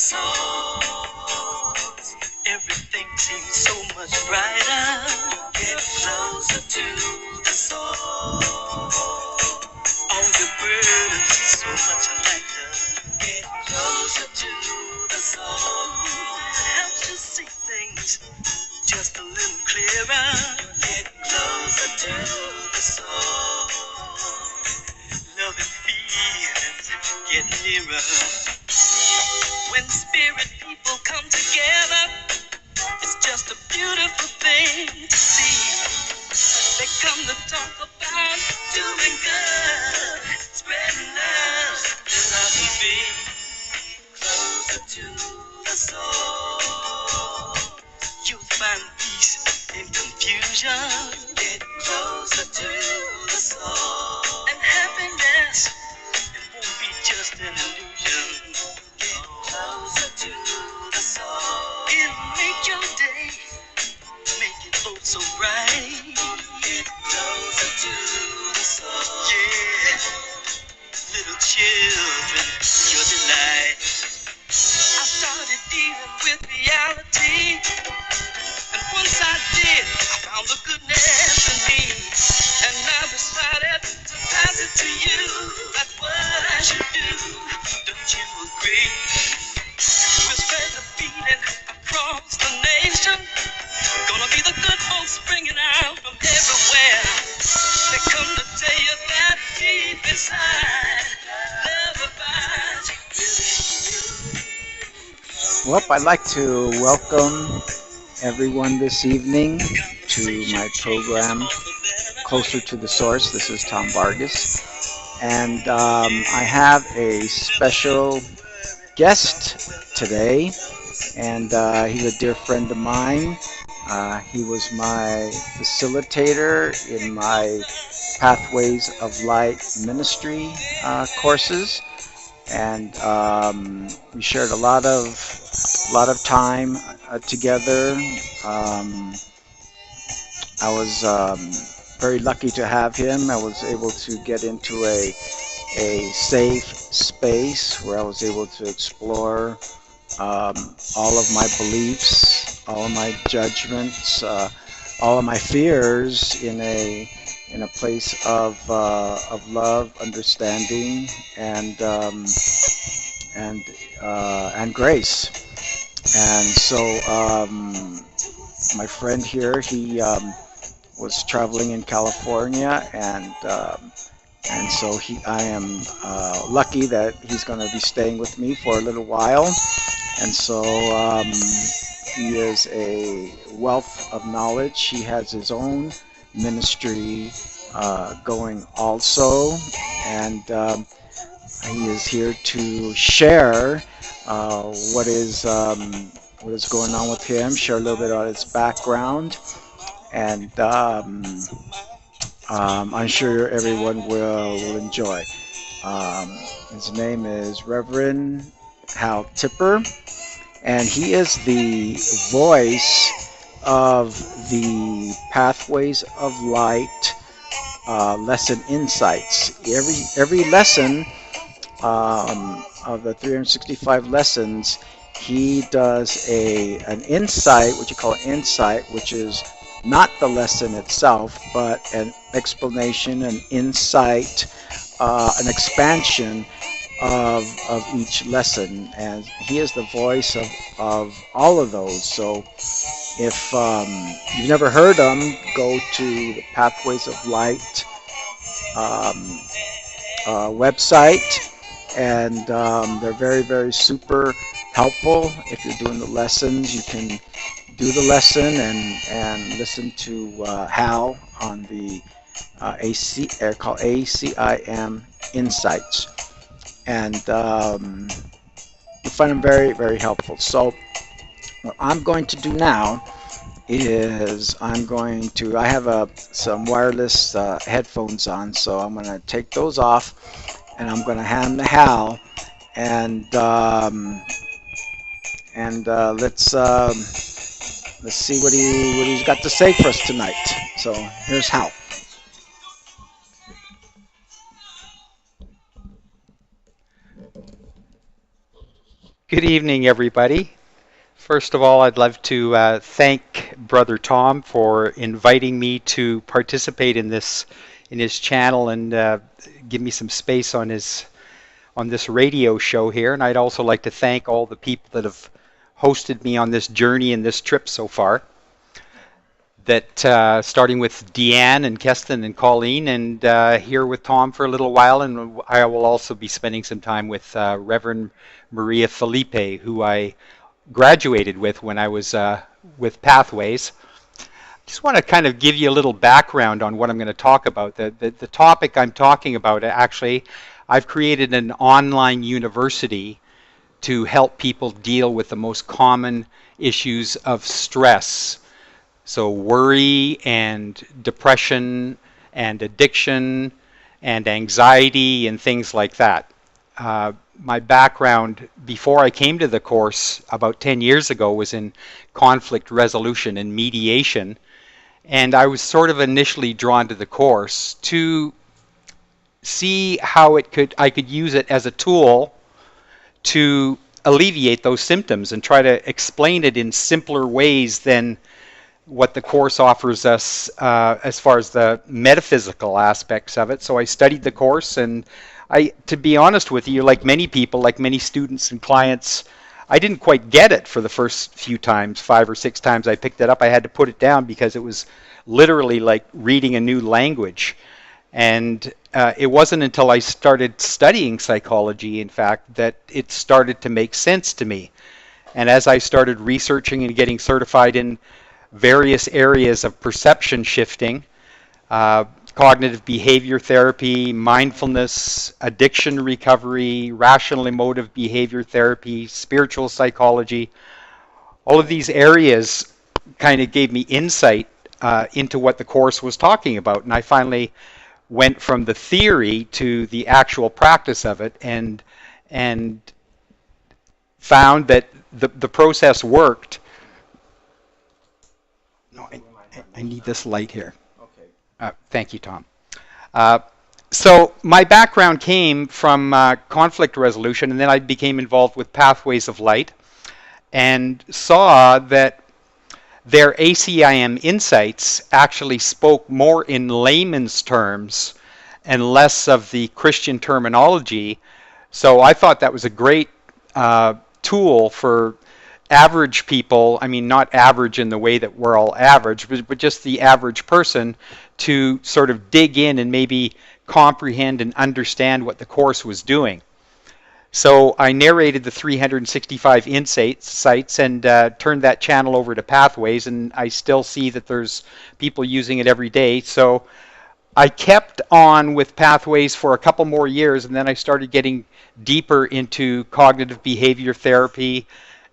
source. Everything seems so much brighter. Get closer to the source. All your burdens so much lighter. Get closer to the source. It helps you see things just a little clearer. Get closer to the source. Love and feelings get nearer. When spirit people come together, it's just a beautiful thing to see. They come to talk about doing good, spreading love, philosophy. Closer to the soul. You'll find peace in confusion. Get closer to the soul. And happiness, it won't be just an illusion. Get closer to the soul. It'll make your day, make it oh so bright. Get closer to the soul. Yeah, little children, your delight. I started dealing with reality, and once I did, I found the goodness in me, and I decided to pass it to you. That's what I should do. Don't you agree? We'll spread the feeling across the nation. Gonna be the good folks springing out from everywhere. They come to tell you that deep inside, love abides within you. Well, I'd like to welcome everyone this evening to my program, Closer to the Source. This is Tom Vargas, and I have a special guest today, and he's a dear friend of mine. He was my facilitator in my Pathways of Light ministry courses, and we shared a lot of time together. Um, I was very lucky to have him. I was able to get into a safe space where I was able to explore all of my beliefs, all of my judgments, all of my fears in a place of love, understanding, and and grace. And so my friend here, he was traveling in California, and so I am lucky that he's going to be staying with me for a little while. And so he is a wealth of knowledge. He has his own ministry going also, and he is here to share what is going on with him, share a little bit about his background, and I'm sure everyone will enjoy. Um, his name is Reverend Hal, and he is the voice of the Pathways of Light lesson insights. Every lesson of the 365 lessons, he does an insight, what you call an insight, which is not the lesson itself, but an explanation, an insight, an expansion of each lesson. And he is the voice of all of those. So if you've never heard them, go to the Pathways of Light um, website, and they're very, very super helpful. If you're doing the lessons, you can do the lesson and listen to Hal on the called ACIM Insights, and you find them very, very helpful. So what I'm going to do now is I have some wireless headphones on, so I'm going to take those off, and I'm going to hand to Hal, and let's see what he's got to say for us tonight. So here's Hal. Good evening, everybody. First of all, I'd love to thank Brother Tom for inviting me to participate in his channel and give me some space on this radio show here. And I'd also like to thank all the people that have hosted me on this journey and this trip so far. That starting with Deanne and Keston and Colleen, and here with Tom for a little while, and I will also be spending some time with Reverend Maria Felipe, who I graduated with when I was with Pathways. Just want to kind of give you a little background on what I'm going to talk about. The topic I'm talking about, actually, I've created an online university to help people deal with the most common issues of stress. So worry and depression and addiction and anxiety and things like that. My background before I came to the course about 10 years ago was in conflict resolution and mediation. And I was sort of initially drawn to the course to see how I could use it as a tool to alleviate those symptoms and try to explain it in simpler ways than what the course offers us as far as the metaphysical aspects of it. So I studied the course, and to be honest with you, like many people, like many students and clients, I didn't quite get it for the first few times, 5 or 6 times I picked it up. I had to put it down because it was literally like reading a new language. And it wasn't until I started studying psychology, in fact, that it started to make sense to me. And as I started researching and getting certified in various areas of perception shifting, cognitive behavior therapy, mindfulness, addiction recovery, rational emotive behavior therapy, spiritual psychology. All of these areas kind of gave me insight into what the course was talking about. And I finally went from the theory to the actual practice of it and found that the process worked. No, I need this light here. Thank you, Tom. So my background came from conflict resolution, and then I became involved with Pathways of Light and saw that their ACIM insights actually spoke more in layman's terms and less of the Christian terminology. So I thought that was a great tool for average people, I mean not average in the way that we're all average, but just the average person to sort of dig in and maybe comprehend and understand what the course was doing. So I narrated the 365 insights and turned that channel over to Pathways, and I still see that there's people using it every day. So I kept on with Pathways for a couple more years, and then I started getting deeper into cognitive behavior therapy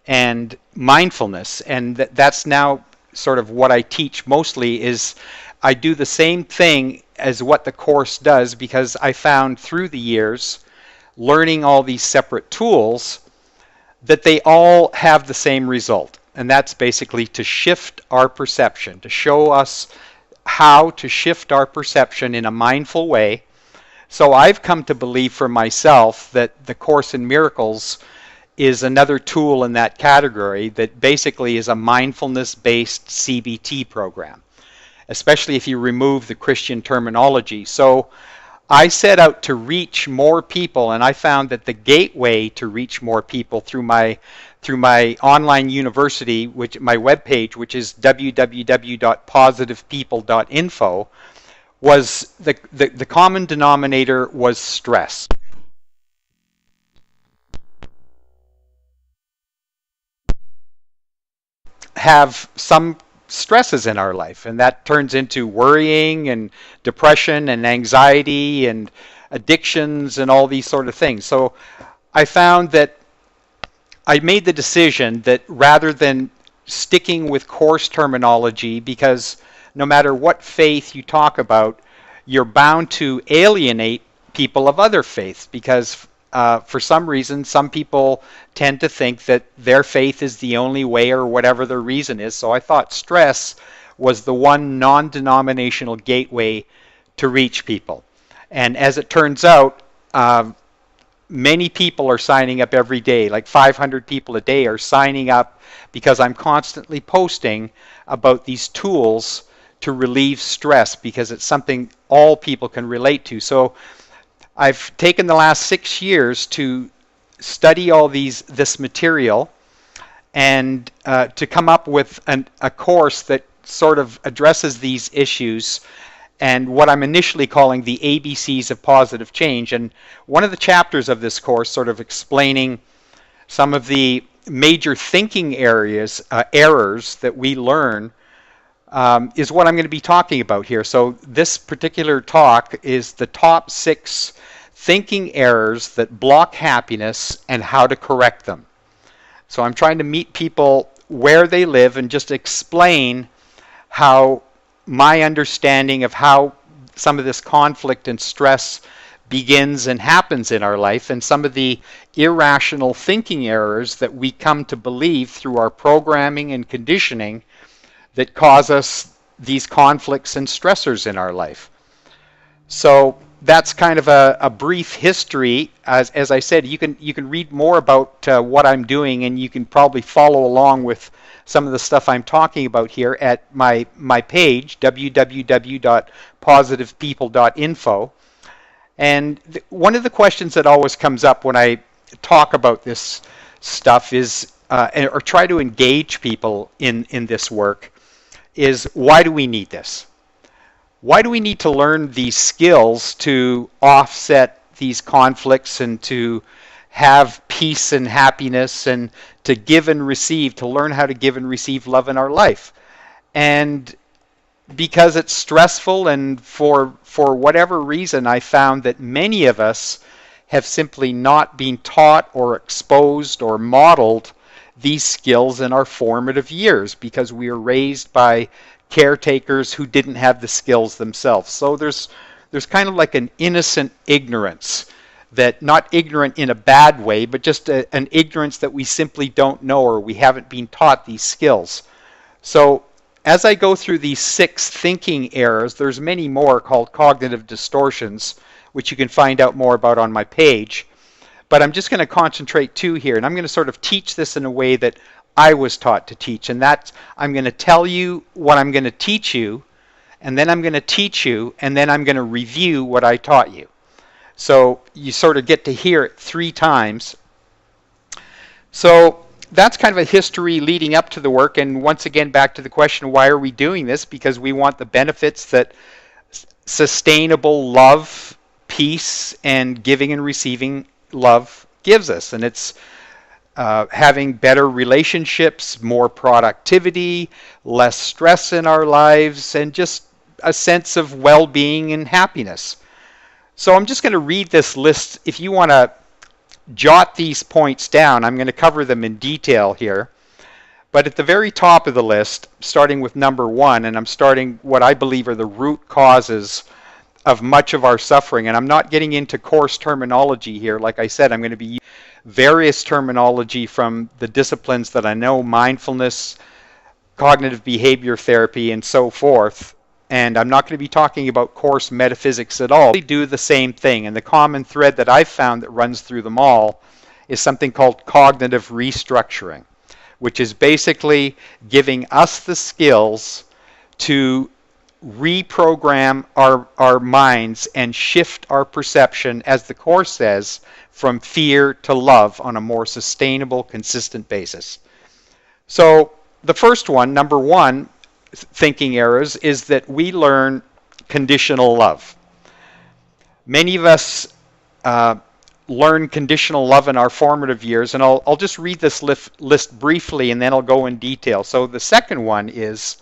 and mindfulness, and that's now sort of what I teach mostly. Is I do the same thing as what the course does, because I found through the years learning all these separate tools that they all have the same result, and that's basically to shift our perception, to show us how to shift our perception in a mindful way. So I've come to believe for myself that the Course in Miracles is another tool in that category that basically is a mindfulness-based CBT program, especially if you remove the Christian terminology. So I set out to reach more people, and I found that the gateway to reach more people through my online university, which my webpage, which is www.positivepeople.info, was the common denominator was stress. Have some stresses in our life, and that turns into worrying and depression and anxiety and addictions and all these sort of things. So I found that I made the decision that rather than sticking with course terminology, because no matter what faith you talk about, you're bound to alienate people of other faiths, because for some reason, some people tend to think that their faith is the only way, or whatever their reason is. So I thought stress was the one non-denominational gateway to reach people. And as it turns out, many people are signing up every day, like 500 people a day are signing up because I'm constantly posting about these tools to relieve stress, because it's something all people can relate to. So I've taken the last 6 years to study all this material and to come up with a course that sort of addresses these issues and what I'm initially calling the ABCs of positive change. And one of the chapters of this course, sort of explaining some of the major thinking errors that we learn, is what I'm going to be talking about here. So this particular talk is the top 6 thinking errors that block happiness and how to correct them. So I'm trying to meet people where they live and just explain how my understanding of how some of this conflict and stress begins and happens in our life, and some of the irrational thinking errors that we come to believe through our programming and conditioning that cause us these conflicts and stressors in our life. So that's kind of a brief history. As I said, you can read more about what I'm doing, and you can probably follow along with some of the stuff I'm talking about here at my page, www.positivepeople.info. And one of the questions that always comes up when I talk about this stuff is, or try to engage people in this work, is why do we need this? Why do we need to learn these skills to offset these conflicts and to have peace and happiness and to give and receive, to learn how to give and receive love in our life? And because it's stressful, and for whatever reason, I found that many of us have simply not been taught or exposed or modeled these skills in our formative years, because we were raised by caretakers who didn't have the skills themselves. So there's kind of like an innocent ignorance, that not ignorant in a bad way, but just an ignorance that we simply don't know, or we haven't been taught these skills. So as I go through these 6 thinking errors, there's many more called cognitive distortions, which you can find out more about on my page. But I'm just going to concentrate 2 here, and I'm going to sort of teach this in a way that I was taught to teach, and that's, I'm going to tell you what I'm going to teach you, and then I'm going to teach you, and then I'm going to review what I taught you. So you sort of get to hear it 3 times. So that's kind of a history leading up to the work, and once again back to the question, why are we doing this? Because we want the benefits that sustainable love, peace, and giving and receiving love gives us, and it's having better relationships, more productivity, less stress in our lives, and just a sense of well-being and happiness. So I'm just going to read this list. If you want to jot these points down, I'm going to cover them in detail here. But at the very top of the list, starting with number 1, and I'm starting what I believe are the root causes of much of our suffering. And I'm not getting into coarse terminology here. Like I said, I'm going to be using various terminology from the disciplines that I know, mindfulness, cognitive behavior therapy, and so forth. And I'm not going to be talking about coarse metaphysics at all. They do the same thing. And the common thread that I've found that runs through them all is something called cognitive restructuring, which is basically giving us the skills to reprogram our minds and shift our perception, as the Course says, from fear to love on a more sustainable, consistent basis. So the first one, number 1, thinking errors, is that we learn conditional love. Many of us learn conditional love in our formative years, and I'll just read this list briefly and then I'll go in detail. So the second one is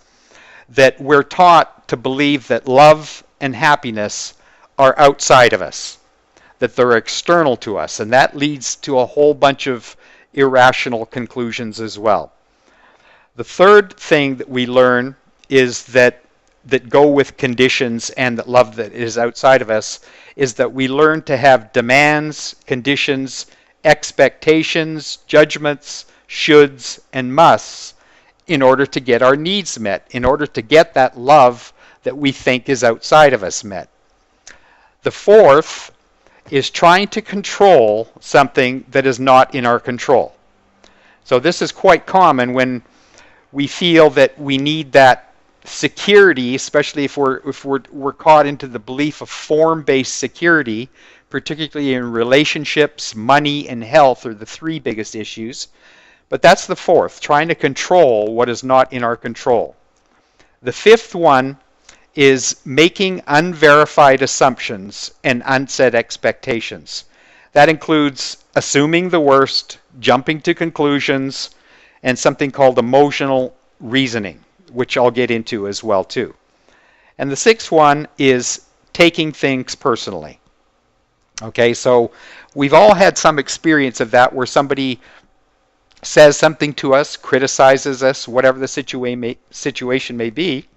that we're taught to believe that love and happiness are outside of us, that they're external to us, and that leads to a whole bunch of irrational conclusions as well. The third thing that we learn is that go with conditions and that love that is outside of us is that we learn to have demands, conditions, expectations, judgments, shoulds, and musts in order to get our needs met, in order to get that love that we think is outside of us met. The fourth is trying to control something that is not in our control. So this is quite common when we feel that we need that security, especially if we're caught into the belief of form-based security, particularly in relationships. Money and health are the three biggest issues. But that's the fourth, trying to control what is not in our control. The fifth one is making unverified assumptions and unset expectations. That includes assuming the worst, jumping to conclusions, and something called emotional reasoning, which I'll get into as well too. And the sixth one is taking things personally. Okay, so we've all had some experience of that where somebody says something to us, criticizes us, whatever the situation may be,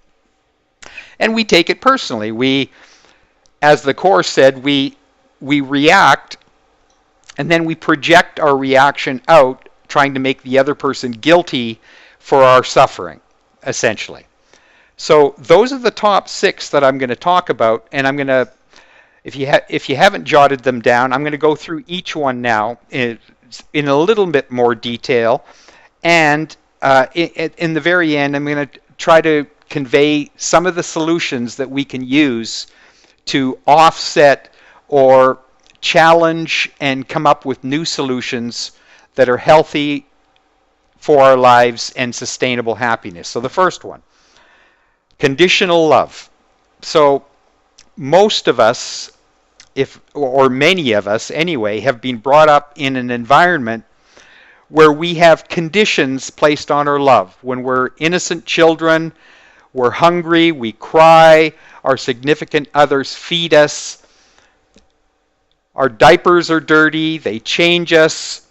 and we take it personally. We, as the Course said, we react, and then we project our reaction out, trying to make the other person guilty for our suffering, essentially. So those are the top six that I'm going to talk about, and I'm going to, if you haven't jotted them down, I'm going to go through each one now in a little bit more detail, and in the very end, I'm going to try to convey some of the solutions that we can use to offset or challenge and come up with new solutions that are healthy for our lives and sustainable happiness. So the first one, conditional love. So most of us, or many of us anyway, have been brought up in an environment where we have conditions placed on our love. When we're innocent children, we're hungry, we cry, our significant others feed us, our diapers are dirty, they change us,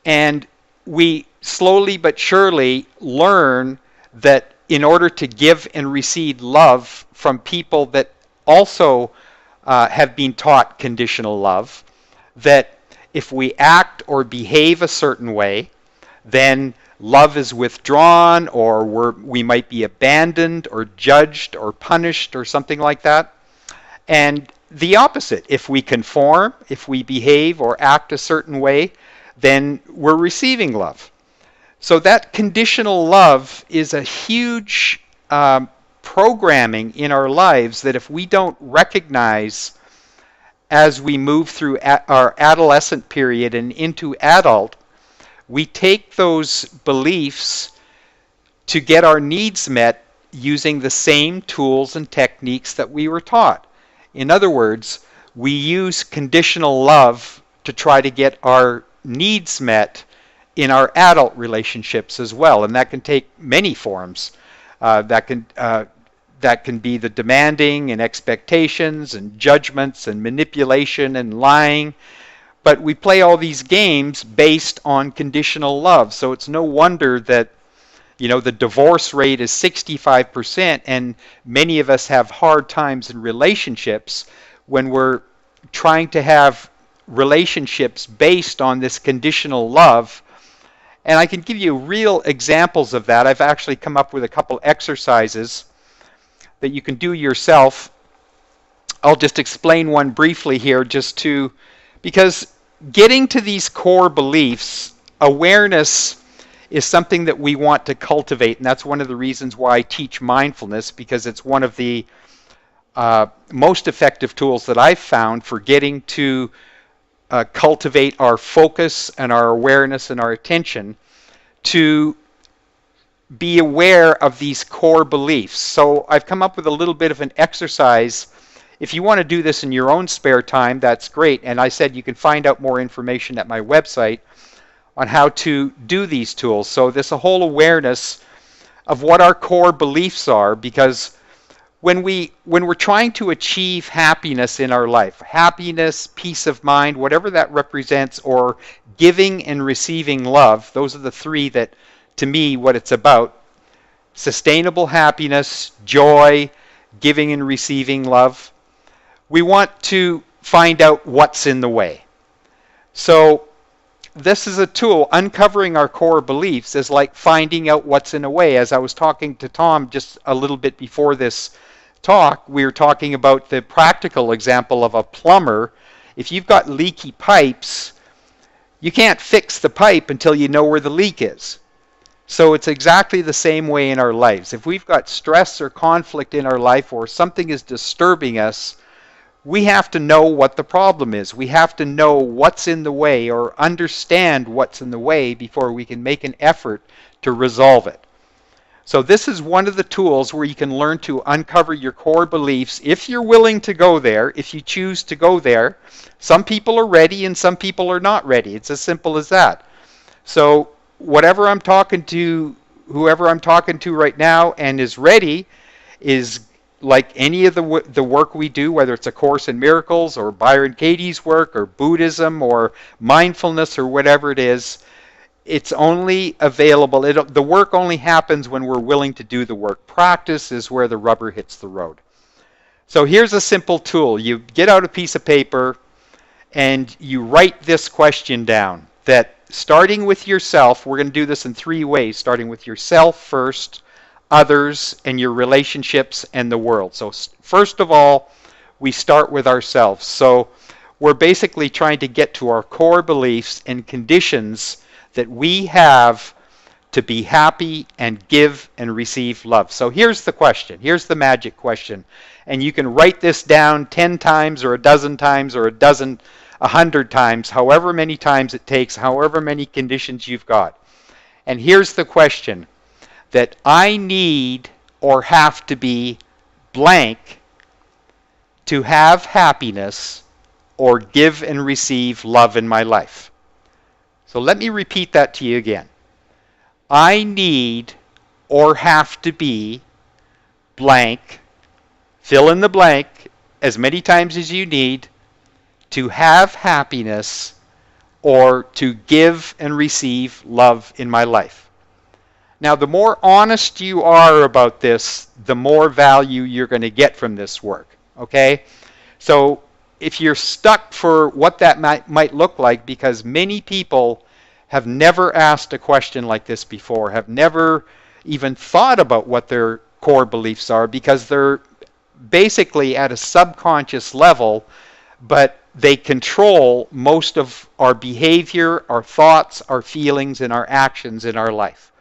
and we slowly but surely learn that in order to give and receive love from people that also have been taught conditional love, that if we act or behave a certain way, then love is withdrawn, or we might be abandoned or judged or punished or something like that. And the opposite, if we conform, if we behave or act a certain way, then we're receiving love. So that conditional love is a huge programming in our lives that if we don't recognize as we move through our adolescent period and into adult, we take those beliefs to get our needs met using the same tools and techniques that we were taught. In other words, we use conditional love to try to get our needs met in our adult relationships as well, and that can take many forms. That can be the demanding and expectations and judgments and manipulation and lying. But we play all these games based on conditional love. So it's no wonder that, the divorce rate is 65%, and many of us have hard times in relationships when we're trying to have relationships based on this conditional love. And I can give you real examples of that. I've actually come up with a couple exercises that you can do yourself. I'll just explain one briefly here because getting to these core beliefs, awareness is something that we want to cultivate, and that's one of the reasons why I teach mindfulness, because it's one of the most effective tools that I've found for getting to cultivate our focus and our awareness and our attention to be aware of these core beliefs. So I've come up with a little bit of an exercise. If you want to do this in your own spare time, that's great. And I said you can find out more information at my website on how to do these tools. So there's a whole awareness of what our core beliefs are, because when we're trying to achieve happiness in our life, happiness, peace of mind, whatever that represents, or giving and receiving love, those are the three that, to me, what it's about. Sustainable happiness, joy, giving and receiving love. We want to find out what's in the way. So this is a tool. Uncovering our core beliefs is like finding out what's in the way. As I was talking to Tom just a little bit before this talk, we were talking about the practical example of a plumber. If you've got leaky pipes, you can't fix the pipe until you know where the leak is. So it's exactly the same way in our lives. If we've got stress or conflict in our life or something is disturbing us, we have to know what the problem is. We have to know what's in the way or understand what's in the way before we can make an effort to resolve it. So this is one of the tools where you can learn to uncover your core beliefs if you're willing to go there, if you choose to go there. Some people are ready and some people are not ready. It's as simple as that. So whoever I'm talking to right now and is ready is like any of the work we do, whether it's A Course in Miracles or Byron Katie's work or Buddhism or mindfulness or whatever it is. It's only available, the work only happens when we're willing to do the work. Practice is where the rubber hits the road. So here's a simple tool. You get out a piece of paper and you write this question down, that starting with yourself, we're going to do this in 3 ways, starting with yourself first, others, and your relationships and the world. So first of all, we start with ourselves. So we're basically trying to get to our core beliefs and conditions that we have to be happy and give and receive love. So here's the question. Here's the magic question. And you can write this down 10 times or a dozen times or 100 times, however many times it takes, however many conditions you've got. And here's the question, that I need or have to be blank to have happiness or give and receive love in my life. So let me repeat that to you again. I need or have to be blank, fill in the blank as many times as you need to have happiness or to give and receive love in my life. Now, the more honest you are about this, the more value you're going to get from this work, okay? So if you're stuck for what that might look like, because many people have never asked a question like this before, have never even thought about what their core beliefs are, because they're basically at a subconscious level, but they control most of our behavior, our thoughts, our feelings, and our actions in our life.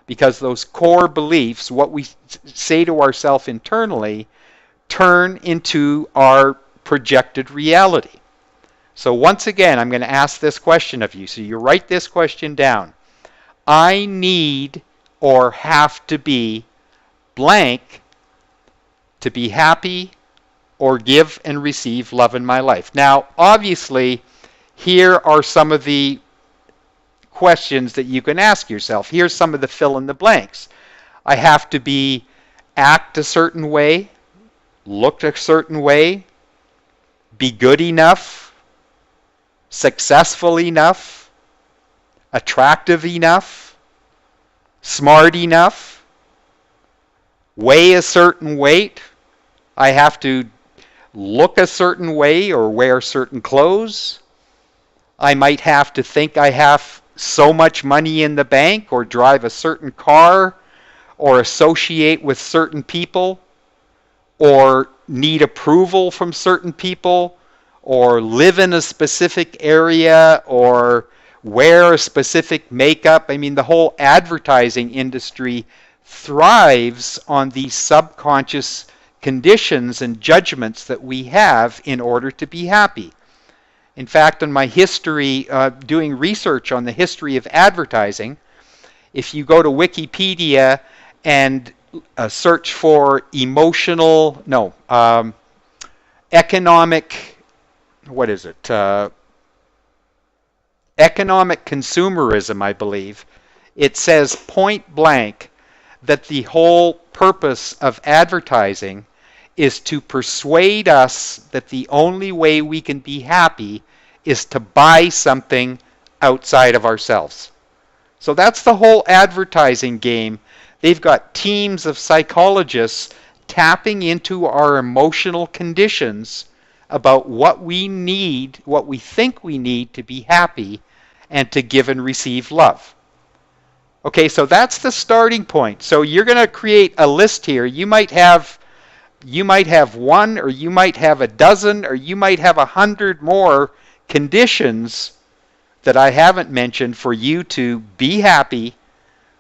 Because those core beliefs, what we say to ourselves internally, turn into our projected reality. So once again, I'm going to ask this question of you. So you write this question down. I need or have to be blank to be happy or give and receive love in my life. Now, obviously, here are some of the questions that you can ask yourself. Here's some of the fill in the blanks. I have to act a certain way, look a certain way, be good enough, successful enough, attractive enough, smart enough, weigh a certain weight. I have to look a certain way or wear certain clothes. I might have to think I have so much money in the bank or drive a certain car or associate with certain people or need approval from certain people or live in a specific area or wear a specific makeup. I mean, the whole advertising industry thrives on these subconscious conditions and judgments that we have in order to be happy. In fact, in my history, doing research on the history of advertising, if you go to Wikipedia and search for economic, economic consumerism, I believe, it says point blank that the whole purpose of advertising is to persuade us that the only way we can be happy is to buy something outside of ourselves. So that's the whole advertising game. They've got teams of psychologists tapping into our emotional conditions about what we need, what we think we need to be happy and to give and receive love. Okay, so that's the starting point. So you're going to create a list here. You might have You might have one, or you might have a dozen, or you might have 100 more conditions that I haven't mentioned for you to be happy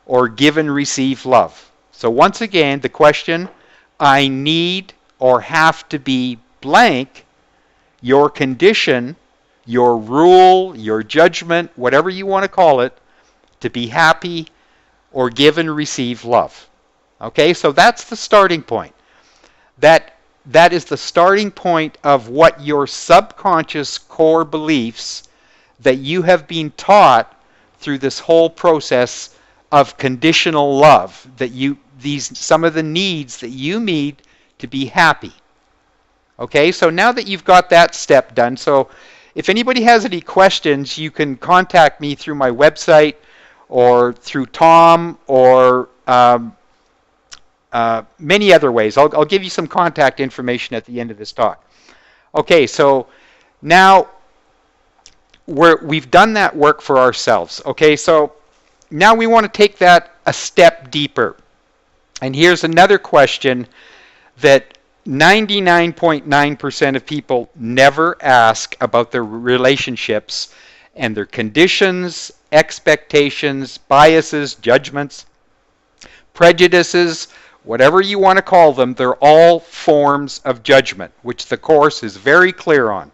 or give and receive love. So once again, the question, I need or have to be blank, your condition, your rule, your judgment, whatever you want to call it, to be happy or give and receive love. Okay, so that's the starting point. That is the starting point of what your subconscious core beliefs that you have been taught through this whole process of conditional love, that some of the needs that you need to be happy. Okay, so now that you've got that step done, so if anybody has any questions, you can contact me through my website or through Tom or many other ways. I'll give you some contact information at the end of this talk. Okay, so now we've done that work for ourselves. Okay, so now we want to take that a step deeper. And here's another question that 99.9% of people never ask about their relationships and their conditions, expectations, biases, judgments, prejudices, whatever you want to call them. They're all forms of judgment, which the Course is very clear on.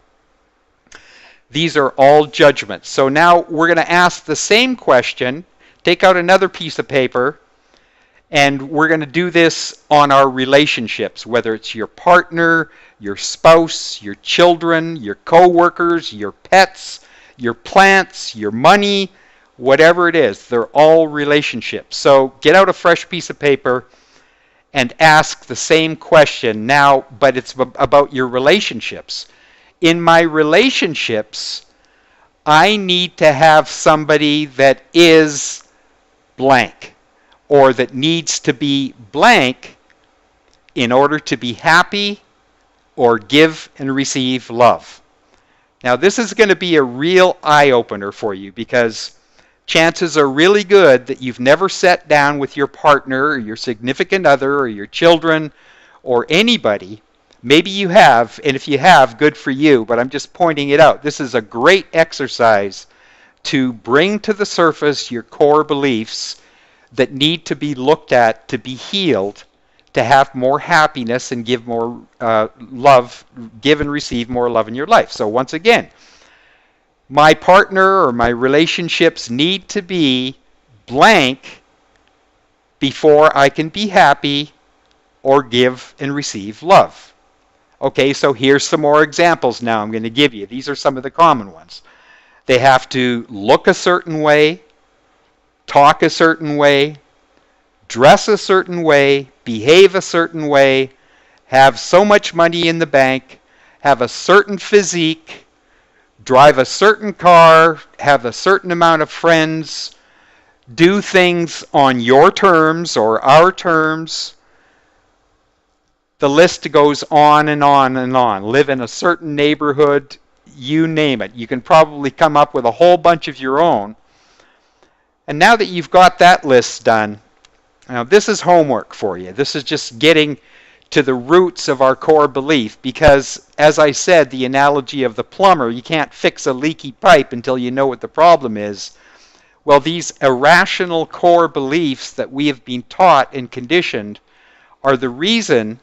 These are all judgments. So now we're going to ask the same question. Take out another piece of paper, and we're going to do this on our relationships, whether it's your partner, your spouse, your children, your co-workers, your pets, your plants, your money, whatever it is. They're all relationships. So get out a fresh piece of paper and ask the same question now, but it's about your relationships. In my relationships, I need to have somebody that is blank, or that needs to be blank in order to be happy or give and receive love. Now, this is going to be a real eye-opener for you, because chances are really good that you've never sat down with your partner or your significant other or your children or anybody. Maybe you have, and if you have, good for you, but I'm just pointing it out. This is a great exercise to bring to the surface your core beliefs that need to be looked at to be healed, to have more happiness and give more love, give and receive more love in your life. So once again, my partner or my relationships need to be blank before I can be happy or give and receive love. Okay, so here's some more examples now I'm going to give you. These are some of the common ones. They have to look a certain way, talk a certain way, dress a certain way, behave a certain way, have so much money in the bank, have a certain physique, drive a certain car, have a certain amount of friends, do things on your terms or our terms. The list goes on and on and on. Live in a certain neighborhood, you name it. You can probably come up with a whole bunch of your own. And now that you've got that list done, now this is homework for you. This is just getting to the roots of our core belief, because, as I said, the analogy of the plumber, you can't fix a leaky pipe until you know what the problem is. Well, these irrational core beliefs that we have been taught and conditioned are the reason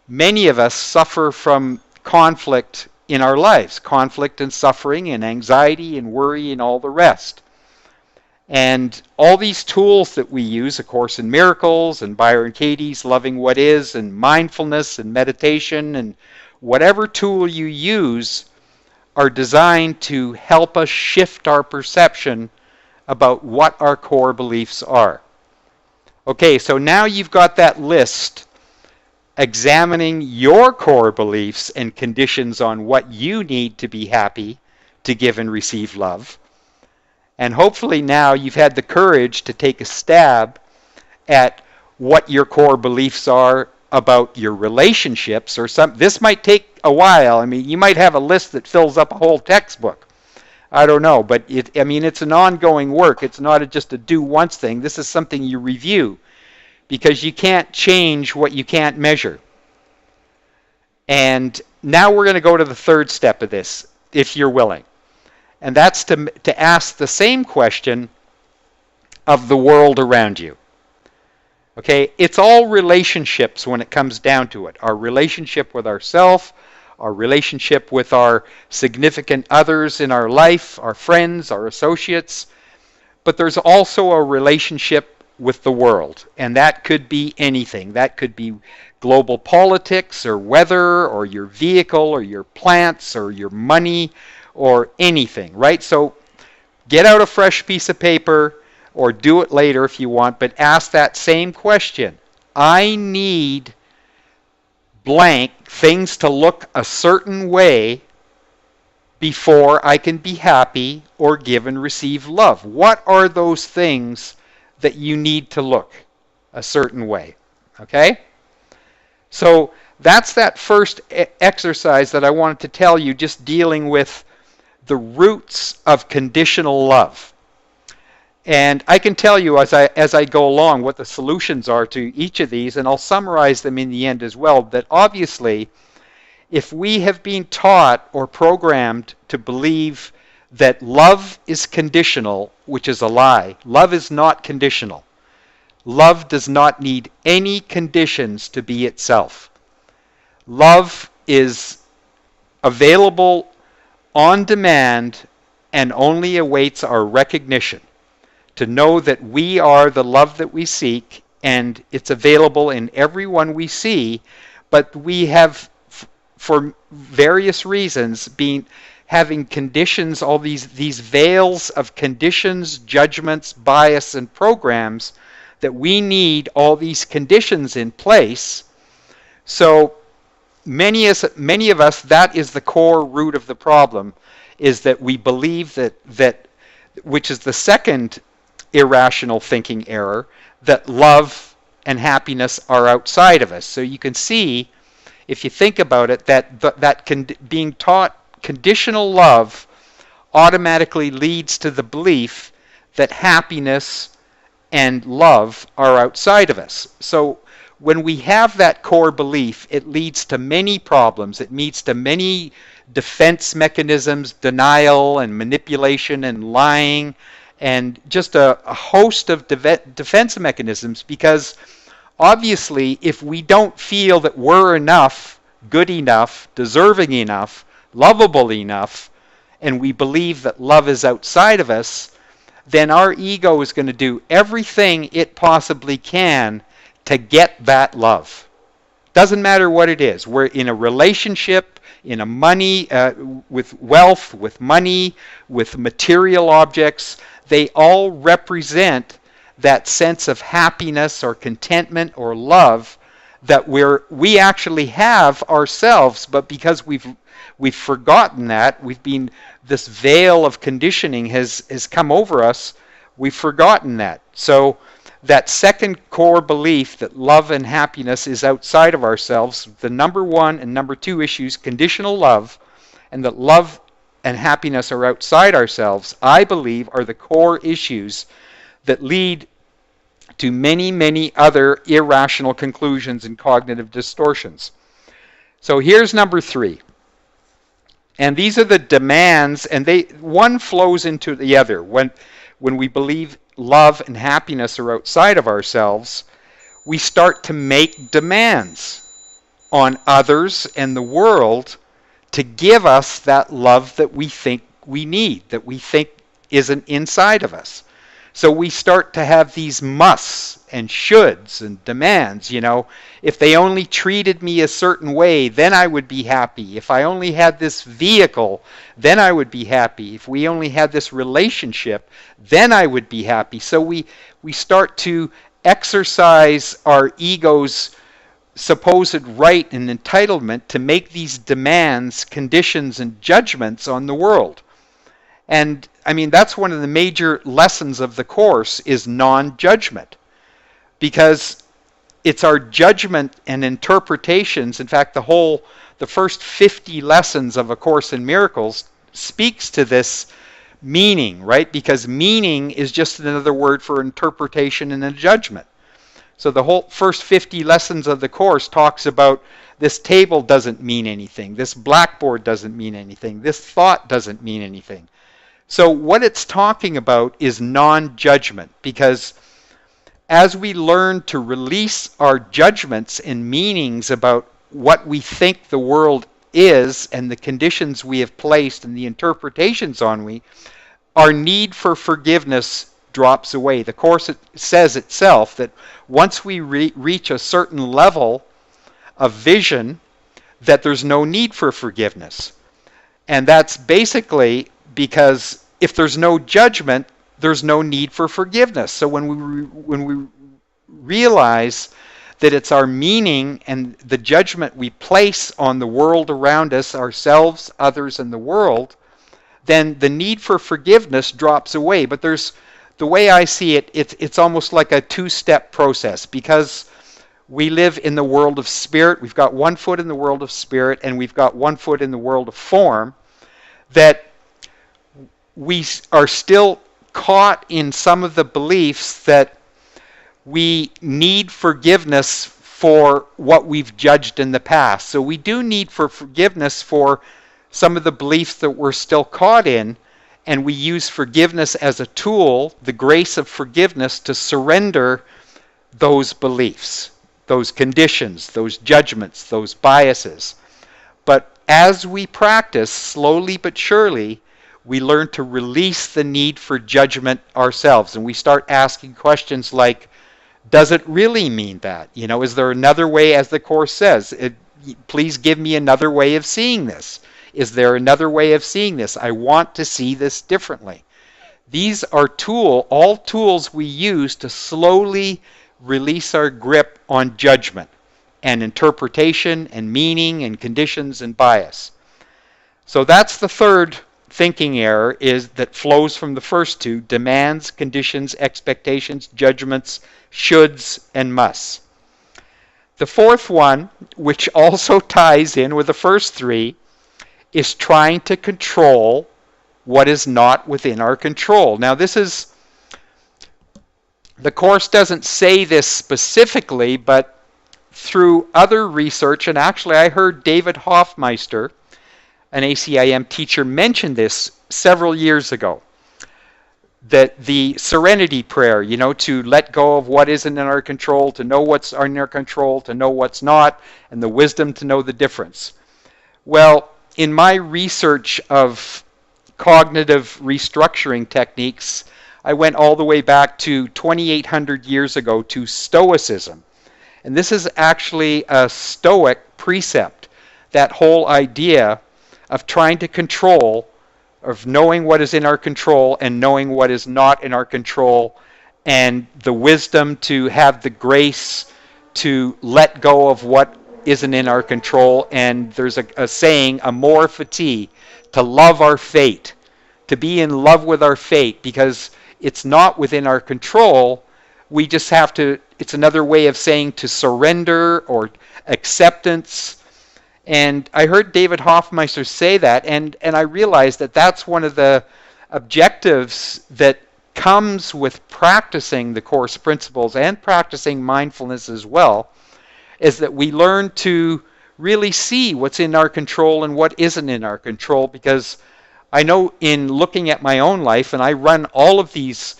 many of us suffer from conflict in our lives, conflict and suffering and anxiety and worry and all the rest. And all these tools that we use, A Course in Miracles and Byron Katie's Loving What Is and mindfulness and meditation and whatever tool you use, are designed to help us shift our perception about what our core beliefs are. Okay, so now you've got that list examining your core beliefs and conditions on what you need to be happy, to give and receive love. And hopefully now you've had the courage to take a stab at what your core beliefs are about your relationships, or some. This might take a while. I mean, you might have a list that fills up a whole textbook. I don't know, but it's an ongoing work. It's not just a do once thing. This is something you review, because you can't change what you can't measure. And now we're going to go to the third step of this, if you're willing. And that's to ask the same question of the world around you. Okay, it's all relationships when it comes down to it. Our relationship with ourselves, our relationship with our significant others in our life, our friends, our associates. But there's also a relationship with the world, and that could be anything. That could be global politics or weather or your vehicle or your plants or your money or anything, right? So get out a fresh piece of paper, or do it later if you want, but ask that same question. I need blank things to look a certain way before I can be happy or give and receive love. What are those things that you need to look a certain way? Okay? So that's that first exercise that I wanted to tell you, just dealing with the roots of conditional love. And I can tell you as I go along what the solutions are to each of these, and I'll summarize them in the end as well, that obviously if we have been taught or programmed to believe that love is conditional, which is a lie. Love is not conditional. Love does not need any conditions to be itself. Love is available on demand and only awaits our recognition. To know that we are the love that we seek, and it's available in everyone we see, but we have, for various reasons, been having conditions, all these veils of conditions, judgments, bias, and programs, that we need all these conditions in place. So many of us, that is the core root of the problem, is that we believe that which is the second irrational thinking error, that love and happiness are outside of us. So you can see, if you think about it, being taught conditional love automatically leads to the belief that happiness and love are outside of us. So when we have that core belief, it leads to many problems. It leads to many defense mechanisms, denial and manipulation and lying, and just a host of defense mechanisms, because obviously if we don't feel that we're enough, good enough, deserving enough, lovable enough, and we believe that love is outside of us, then our ego is going to do everything it possibly can to get that love. Doesn't matter what it is. We're in a relationship, in a money, with wealth, with money, with material objects. They all represent that sense of happiness or contentment or love that we actually have ourselves, but because we've forgotten that, this veil of conditioning has come over us, we've forgotten that. So that second core belief that love and happiness is outside of ourselves, the number one and number two issues, conditional love, and that love and happiness are outside ourselves, I believe are the core issues that lead to many, many other irrational conclusions and cognitive distortions. So here's number three. And these are the demands, and one flows into the other. When we believe love and happiness are outside of ourselves, we start to make demands on others and the world to give us that love that we think we need, that we think isn't inside of us. So we start to have these musts and shoulds and demands. If they only treated me a certain way, then I would be happy. If I only had this vehicle, then I would be happy. If we only had this relationship, then I would be happy. So we start to exercise our ego's supposed right and entitlement to make these demands, conditions, and judgments on the world. And that's one of the major lessons of the course, is non-judgment, because it's our judgment and interpretations. In fact, the first 50 lessons of A Course in Miracles speaks to this meaning, right? Because meaning is just another word for interpretation and a judgment. So the whole first 50 lessons of the course talks about this table doesn't mean anything, this blackboard doesn't mean anything, this thought doesn't mean anything. So what it's talking about is non-judgment, because as we learn to release our judgments and meanings about what we think the world is and the conditions we have placed and the interpretations on we, our need for forgiveness drops away. The Course says itself that once we reach a certain level of vision, that there's no need for forgiveness. And that's basically because if there's no judgment, there's no need for forgiveness. So when we realize that it's our meaning and the judgment we place on the world around us, ourselves, others, and the world, then the need for forgiveness drops away. But there's, the way I see it, it's almost like a two-step process, because we live in the world of spirit. We've got one foot in the world of spirit, and we've got one foot in the world of form, that we are still caught in some of the beliefs that we need forgiveness for what we've judged in the past. So we do need for forgiveness for some of the beliefs that we're still caught in, and we use forgiveness as a tool, the grace of forgiveness, to surrender those beliefs, those conditions, those judgments, those biases. But as we practice, slowly but surely, we learn to release the need for judgment ourselves, and we start asking questions like, does it really mean that? You know, is there another way, as the Course says, please give me another way of seeing this. Is there another way of seeing this? I want to see this differently. These are all tools we use to slowly release our grip on judgment and interpretation and meaning and conditions and bias. So that's the third thinking error, is that flows from the first two: demands, conditions, expectations, judgments, shoulds, and musts. The fourth one, which also ties in with the first three, is trying to control what is not within our control. Now this is, the Course doesn't say this specifically, but through other research, and actually I heard David Hoffmeister, an ACIM teacher, mention this several years ago, that the serenity prayer, you know, to let go of what isn't in our control, to know what's in our control, to know what's not, and the wisdom to know the difference. Well, in my research of cognitive restructuring techniques, I went all the way back to 2,800 years ago to Stoicism. And this is actually a Stoic precept, that whole idea of trying to control, of knowing what is in our control and knowing what is not in our control, and the wisdom to have the grace to let go of what isn't in our control. And there's a saying, amor fati, to love our fate, to be in love with our fate, because it's not within our control. We just have to, it's another way of saying to surrender or acceptance. And I heard David Hoffmeister say that, and I realized that that's one of the objectives that comes with practicing the Course principles and practicing mindfulness as well, is that we learn to really see what's in our control and what isn't in our control. Because I know in looking at my own life, and I run all of these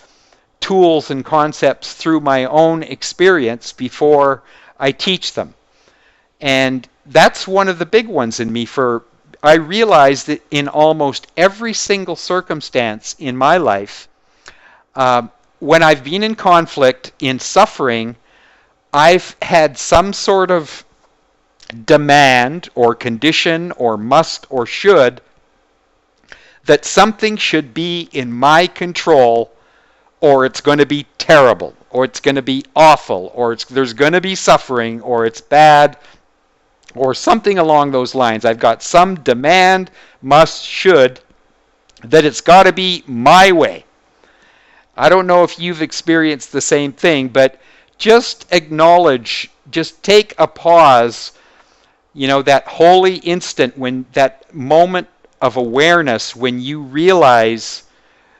tools and concepts through my own experience before I teach them. And that's one of the big ones in me. I realize that in almost every single circumstance in my life, when I've been in conflict, in suffering, I've had some sort of demand or condition or must or should that something should be in my control, or it's going to be terrible, or it's going to be awful, or there's going to be suffering, or it's bad, or something along those lines. I've got some demand, must, should, that it's got to be my way. I don't know if you've experienced the same thing, but just acknowledge, just take a pause, you know, that holy instant, when that moment of awareness when you realize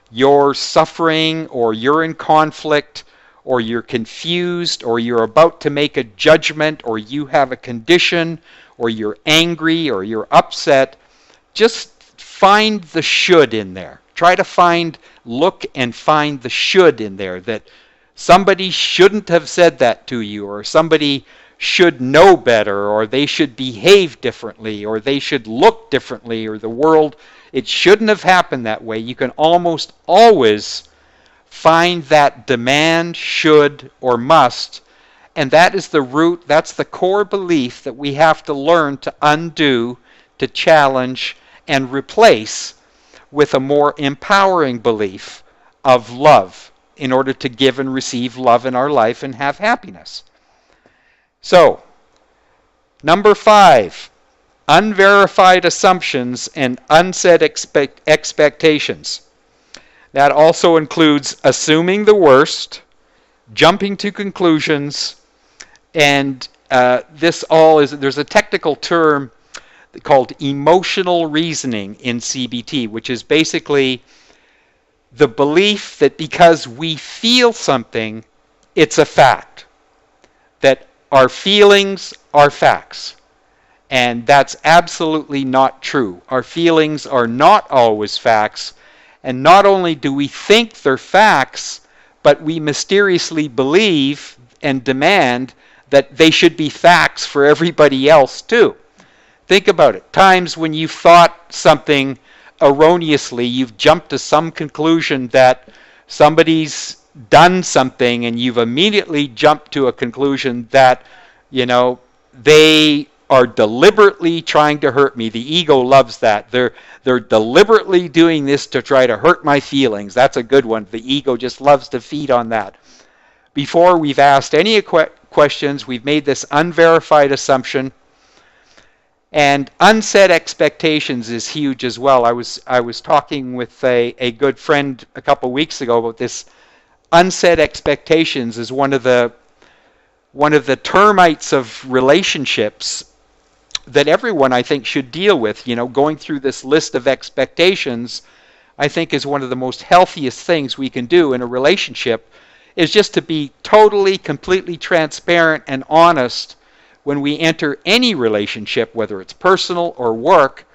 you're suffering or you're in conflict or you're confused, or you're about to make a judgment, or you have a condition, or you're angry, or you're upset, just find the should in there. Try to look and find the should in there, that somebody shouldn't have said that to you, or somebody should know better, or they should behave differently, or they should look differently, or the world, it shouldn't have happened that way. You can almost always find that demand, should, or must, and that is the root, that's the core belief that we have to learn to undo, to challenge, and replace with a more empowering belief of love in order to give and receive love in our life and have happiness. So, number 5, unverified assumptions and unsaid expectations. That also includes assuming the worst, jumping to conclusions, and there's a technical term called emotional reasoning in CBT, which is basically the belief that because we feel something, it's a fact. That our feelings are facts. And that's absolutely not true. Our feelings are not always facts. And not only do we think they're facts, but we mysteriously believe and demand that they should be facts for everybody else too. Think about it. Times when you've thought something erroneously, you've jumped to some conclusion that somebody's done something, and you've immediately jumped to a conclusion that, they are deliberately trying to hurt me. The ego loves that. They're deliberately doing this to try to hurt my feelings. That's a good one. The ego just loves to feed on that. Before we've asked any questions, we've made this unverified assumption. And unsaid expectations is huge as well. I was talking with a good friend a couple weeks ago about this. Unsaid expectations is one of the termites of relationships that everyone, I think, should deal with. Going through this list of expectations, I think, is one of the most healthiest things we can do in a relationship, is just to be totally, completely transparent and honest when we enter any relationship, whether it's personal or work,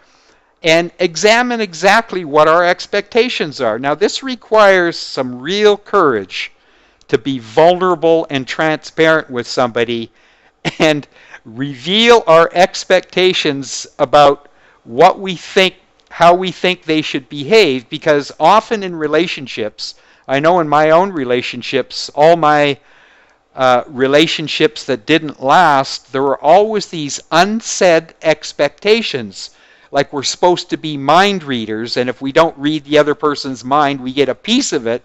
and examine exactly what our expectations are. Now, this requires some real courage to be vulnerable and transparent with somebody and reveal our expectations about what we think, how we think they should behave, because often in relationships, I know in my own relationships, all my relationships that didn't last, there were always these unsaid expectations. Like we're supposed to be mind readers, and if we don't read the other person's mind, we get a piece of it.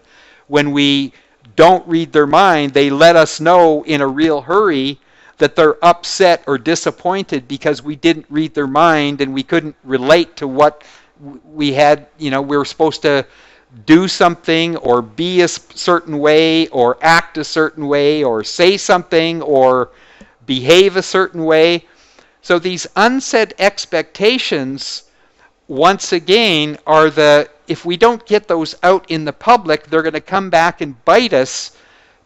When we don't read their mind, they let us know in a real hurry that they're upset or disappointed because we didn't read their mind and we couldn't relate to what we had. We were supposed to do something or be a certain way or act a certain way or say something or behave a certain way. So these unsaid expectations, once again, if we don't get those out in the public, they're going to come back and bite us,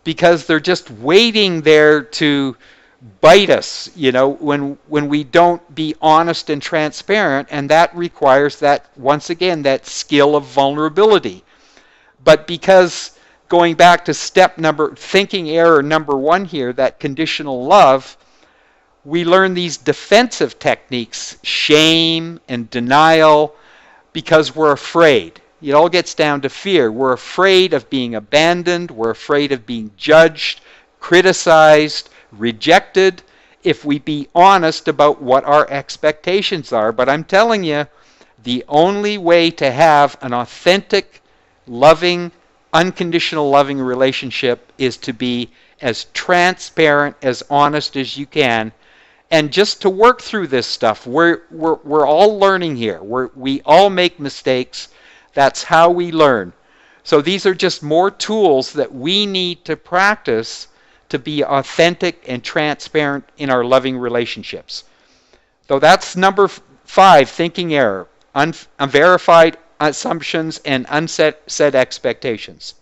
because they're just waiting there to bite us, when we don't be honest and transparent, and that requires that, once again, that skill of vulnerability. But because, going back to thinking error number 1 here, that conditional love, we learn these defensive techniques, shame and denial, because we're afraid. It all gets down to fear. We're afraid of being abandoned. We're afraid of being judged, criticized, rejected, if we be honest about what our expectations are. But I'm telling you, the only way to have an authentic, loving, unconditional loving relationship is to be as transparent, as honest as you can, and just to work through this stuff. We're all learning here. We all make mistakes. That's how we learn. So these are just more tools that we need to practice to be authentic and transparent in our loving relationships. So that's number 5, thinking error, unverified assumptions and unsaid expectations.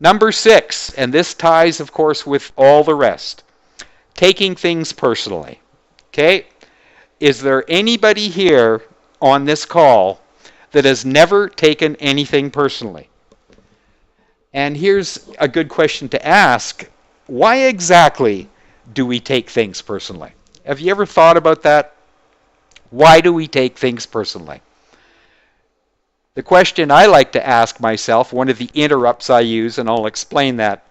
Number 6, and this ties, of course, with all the rest, taking things personally. Okay? Is there anybody here on this call that has never taken anything personally? And here's a good question to ask. Why exactly do we take things personally? Have you ever thought about that? Why do we take things personally? The question I like to ask myself, one of the interrupts I use, and I'll explain that.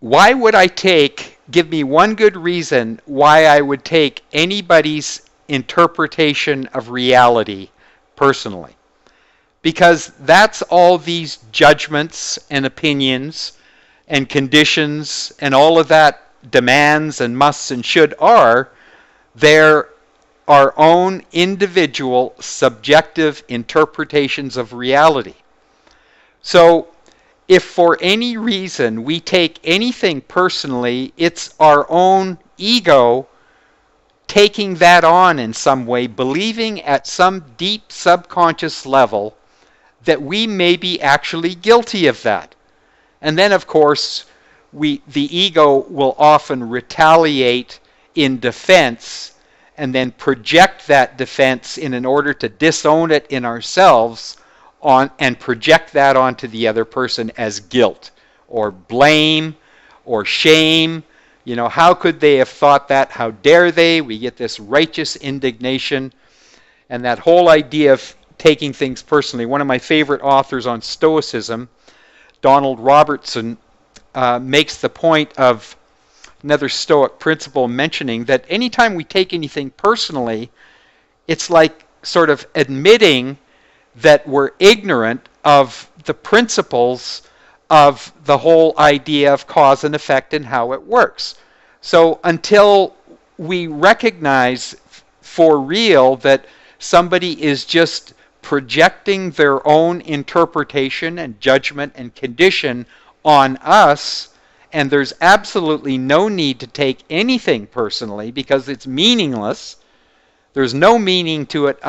Why would I give me one good reason why I would take anybody's interpretation of reality personally? Because that's all these judgments and opinions and conditions and all of that demands and musts and should are. They're our own individual subjective interpretations of reality. So if for any reason we take anything personally, it's our own ego taking that on in some way, believing at some deep subconscious level that we may be actually guilty of that. And then, of course, the ego will often retaliate in defense and then project that defense in order to disown it in ourselves and project that onto the other person as guilt or blame or shame. You know, how could they have thought that? How dare they? We get this righteous indignation. And that whole idea of taking things personally. One of my favorite authors on Stoicism, Donald Robertson, makes the point of another Stoic principle mentioning that anytime we take anything personally, it's like sort of admitting that we're ignorant of the principles of the whole idea of cause and effect and how it works. So until we recognize for real that somebody is just projecting their own interpretation and judgment and condition on us, and there's absolutely no need to take anything personally because it's meaningless. There's no meaning to it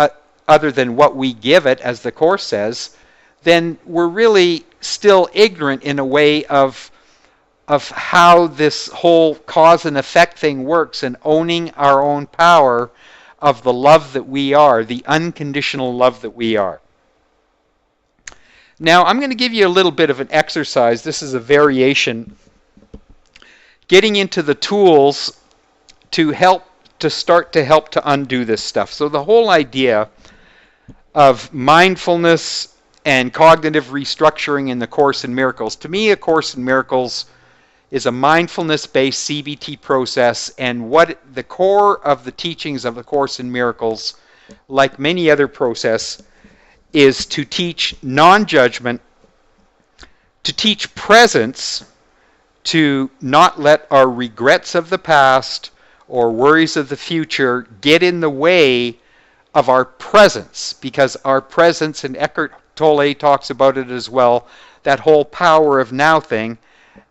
other than what we give it, as the Course says, then we're really still ignorant in a way of how this whole cause and effect thing works, and owning our own power of the love that we are, the unconditional love that we are. Now, I'm going to give you a little bit of an exercise. This is a variation, getting into the tools to start to undo this stuff. So the whole idea of mindfulness and cognitive restructuring in the Course in Miracles. To me, A Course in Miracles is a mindfulness-based CBT process, and what the core of the teachings of the Course in Miracles, like many other process, is to teach non-judgment, to teach presence, to not let our regrets of the past or worries of the future get in the way of our presence, because our presence, and Eckhart Tolle talks about it as well, that whole power of now thing.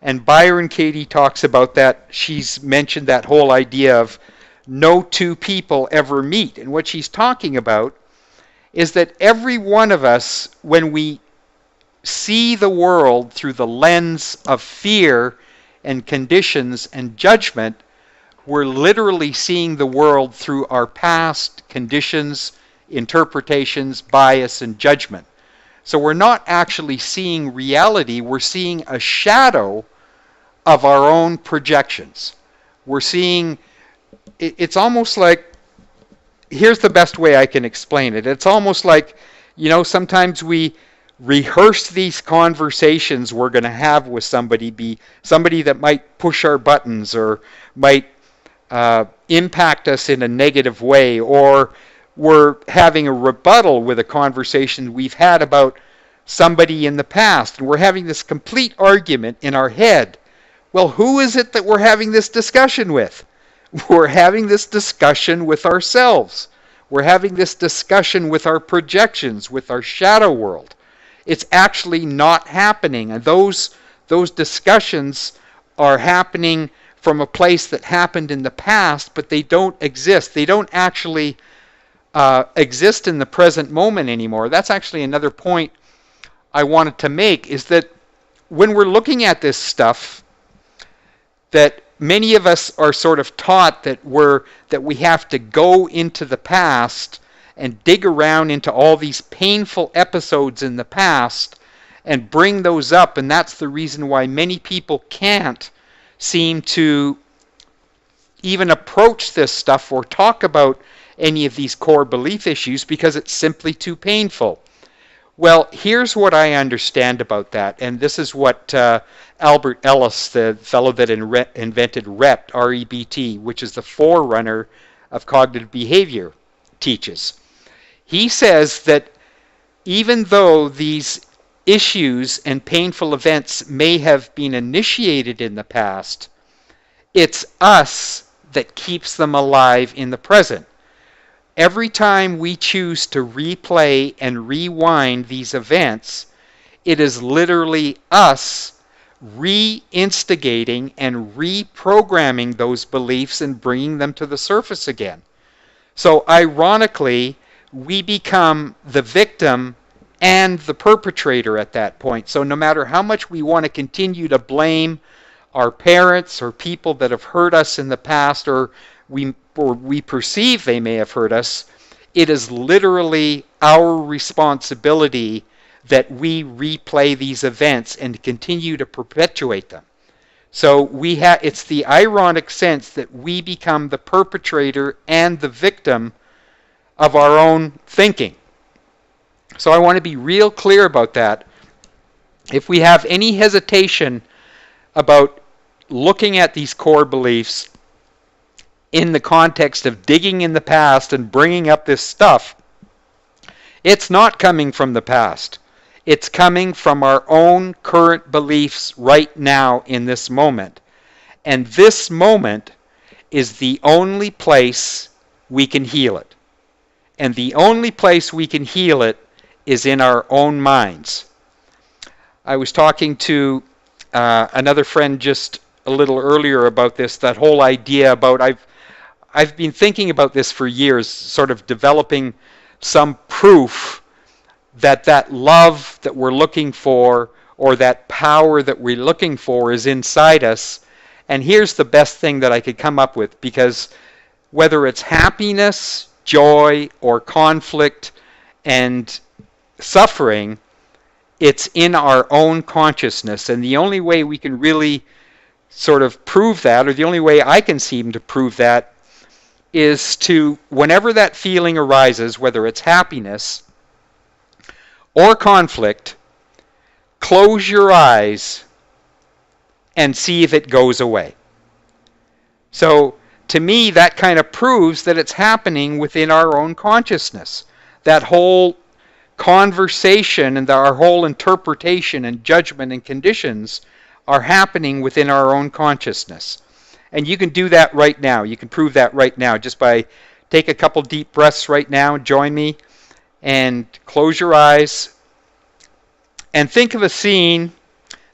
And Byron Katie talks about that. She's mentioned that whole idea of no two people ever meet. And what she's talking about is that every one of us, when we see the world through the lens of fear and conditions and judgment, we're literally seeing the world through our past conditions, interpretations, bias, and judgment. So we're not actually seeing reality, we're seeing a shadow of our own projections. We're seeing, it's almost like, here's the best way I can explain it. It's almost like, sometimes we rehearse these conversations we're going to have with somebody that might push our buttons or might impact us in a negative way, or we're having a rebuttal with a conversation we've had about somebody in the past, and we're having this complete argument in our head. Well, who is it that we're having this discussion with? We're having this discussion with ourselves. We're having this discussion with our projections, with our shadow world. It's actually not happening. And those discussions are happening from a place that happened in the past, but they don't exist. They don't actually exist in the present moment anymore. That's actually another point I wanted to make is that when we're looking at this stuff, that many of us are sort of taught that we have to go into the past and dig around into all these painful episodes in the past and bring those up, and that's the reason why many people can't seem to even approach this stuff or talk about any of these core belief issues because it's simply too painful. Well, here's what I understand about that, and this is what Albert Ellis, the fellow that invented REBT, R-E-B-T, which is the forerunner of cognitive behavior, teaches. He says that even though these issues and painful events may have been initiated in the past, it's us that keeps them alive in the present. Every time we choose to replay and rewind these events, it is literally us reinstigating and reprogramming those beliefs and bringing them to the surface again. So ironically, we become the victim and the perpetrator at that point. So no matter how much we want to continue to blame our parents or people that have hurt us in the past, or we perceive they may have hurt us, it is literally our responsibility that we replay these events and continue to perpetuate them. So it's the ironic sense that we become the perpetrator and the victim of our own thinking. So I want to be real clear about that. If we have any hesitation about looking at these core beliefs in the context of digging in the past and bringing up this stuff, it's not coming from the past. It's coming from our own current beliefs right now in this moment. And this moment is the only place we can heal it. And the only place we can heal it is in our own minds. I was talking to another friend just a little earlier about this, that whole idea about I've been thinking about this for years, sort of developing some proof that love that we're looking for or that power that we're looking for is inside us. And here's the best thing that I could come up with, because whether it's happiness, joy, or conflict and suffering, it's in our own consciousness. And the only way we can really sort of prove that, or the only way I can seem to prove that, is to, whenever that feeling arises, whether it's happiness or conflict, close your eyes and see if it goes away. So to me, that kind of proves that it's happening within our own consciousness. That whole conversation and our whole interpretation and judgment and conditions are happening within our own consciousness. And you can do that right now. You can prove that right now just by take a couple deep breaths right now. Join me and close your eyes and think of a scene,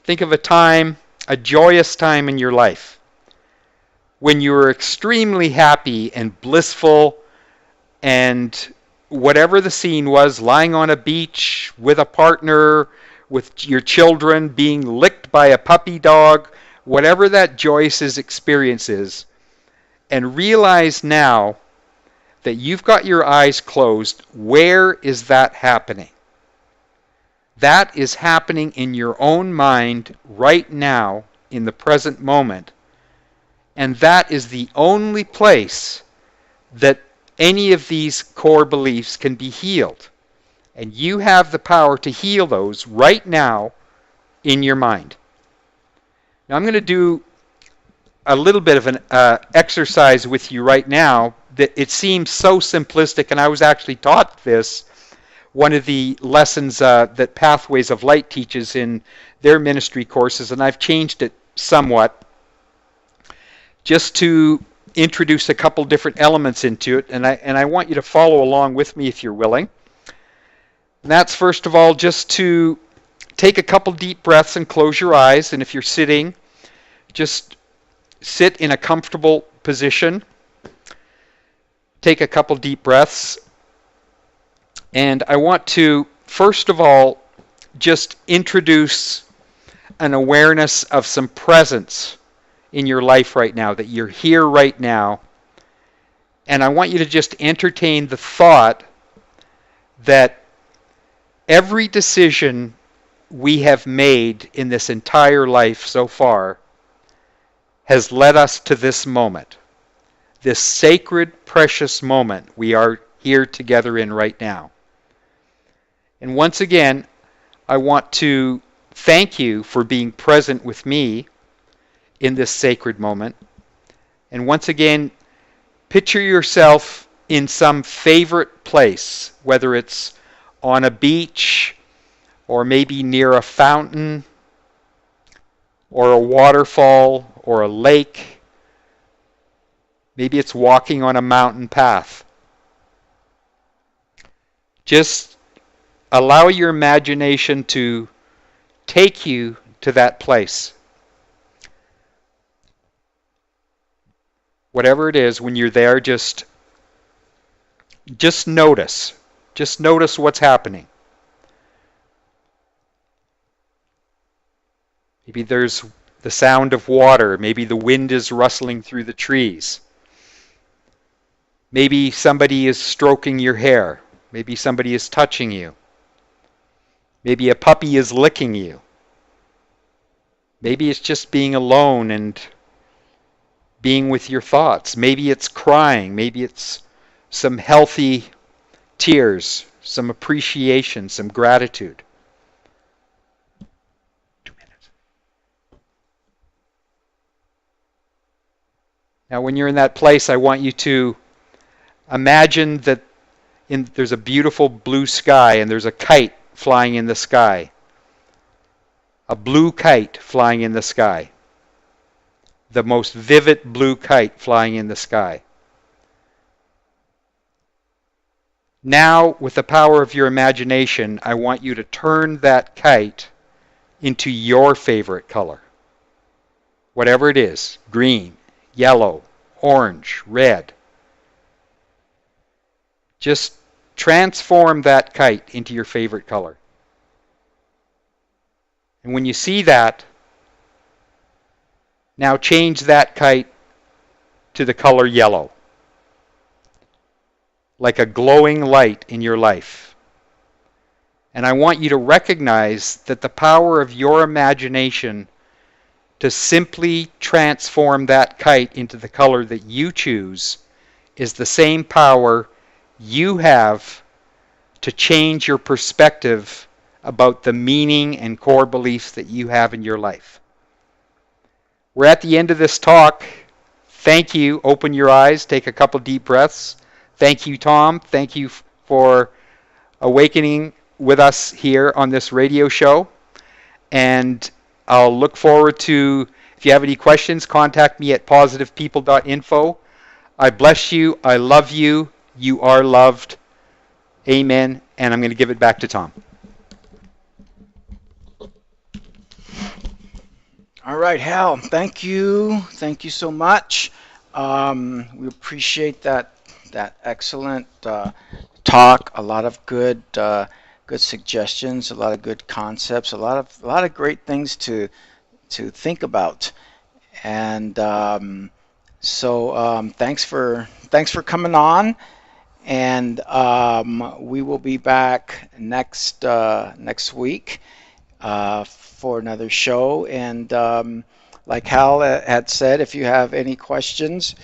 think of a time, a joyous time in your life when you were extremely happy and blissful, and whatever the scene was, lying on a beach with a partner, with your children, being licked by a puppy dog, whatever that joyous experience is, and realize now that you've got your eyes closed. Where is that happening? That is happening in your own mind right now, in the present moment. And that is the only place that any of these core beliefs can be healed. And you have the power to heal those right now in your mind. Now I'm going to do a little bit of an exercise with you right now that it seems so simplistic, and I was actually taught this, one of the lessons that Pathways of Light teaches in their ministry courses, and I've changed it somewhat just to introduce a couple different elements into it, and I want you to follow along with me if you're willing. And that's, first of all, just to take a couple deep breaths and close your eyes. And if you're sitting, just sit in a comfortable position. Take a couple deep breaths. And I want to, first of all, just introduce an awareness of some presence in your life right now, that you're here right now. And I want you to just entertain the thought that every decision we have made in this entire life so far has led us to this moment, this sacred, precious moment we are here together in right now. And once again, I want to thank you for being present with me in this sacred moment. And once again, picture yourself in some favorite place, whether it's on a beach or maybe near a fountain or a waterfall or a lake. Maybe it's walking on a mountain path. Just allow your imagination to take you to that place. Whatever it is, when you're there, just notice. Just notice what's happening. Maybe there's the sound of water. Maybe the wind is rustling through the trees. Maybe somebody is stroking your hair. Maybe somebody is touching you. Maybe a puppy is licking you. Maybe it's just being alone and being with your thoughts. Maybe it's crying. Maybe it's some healthy tears, some appreciation, some gratitude. 2 minutes. Now, when you're in that place, I want you to imagine that there's a beautiful blue sky and there's a kite flying in the sky. A blue kite flying in the sky. The most vivid blue kite flying in the sky. Now, with the power of your imagination, I want you to turn that kite into your favorite color. Whatever it is, green, yellow, orange, red. Just transform that kite into your favorite color. And when you see that, now change that kite to the color yellow, like a glowing light in your life. And I want you to recognize that the power of your imagination to simply transform that kite into the color that you choose is the same power you have to change your perspective about the meaning and core beliefs that you have in your life. We're at the end of this talk. Thank you. Open your eyes. Take a couple deep breaths. Thank you, Tom. Thank you for awakening with us here on this radio show. And I'll look forward to, if you have any questions, contact me at positivepeople.info. I bless you. I love you. You are loved. Amen. And I'm going to give it back to Tom. All right, Hal, thank you. Thank you so much. We appreciate that excellent talk. A lot of good suggestions, a lot of good concepts, a lot of great things to think about. And so thanks for coming on. And we will be back next week for another show. And like Hal had said, if you have any questions,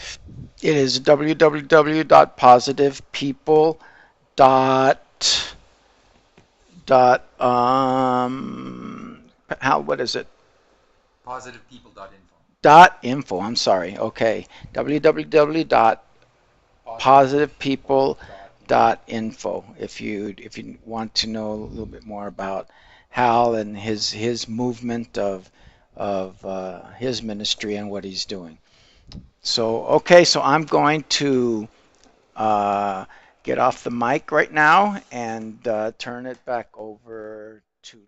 it is www.positivepeople. Hal, what is it? Positivepeople.info. I'm sorry. Okay. www.positivepeople.info if you want to know a little bit more about Hal and his movement of his ministry and what he's doing. So okay, so I'm going to get off the mic right now and turn it back over to